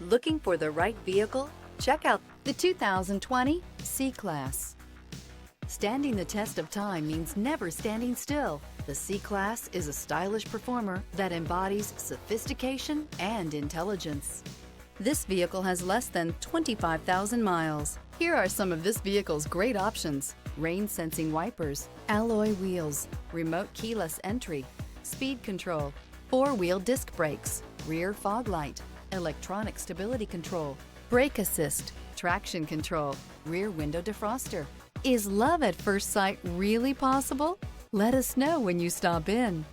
Looking for the right vehicle? Check out the 2020 C-Class. Standing the test of time means never standing still. The C-Class is a stylish performer that embodies sophistication and intelligence. This vehicle has less than 25,000 miles. Here are some of this vehicle's great options: rain-sensing wipers, alloy wheels, remote keyless entry, speed control, four-wheel disc brakes, rear fog light, electronic stability control, brake assist, traction control, rear window defroster. Is love at first sight really possible? Let us know when you stop in.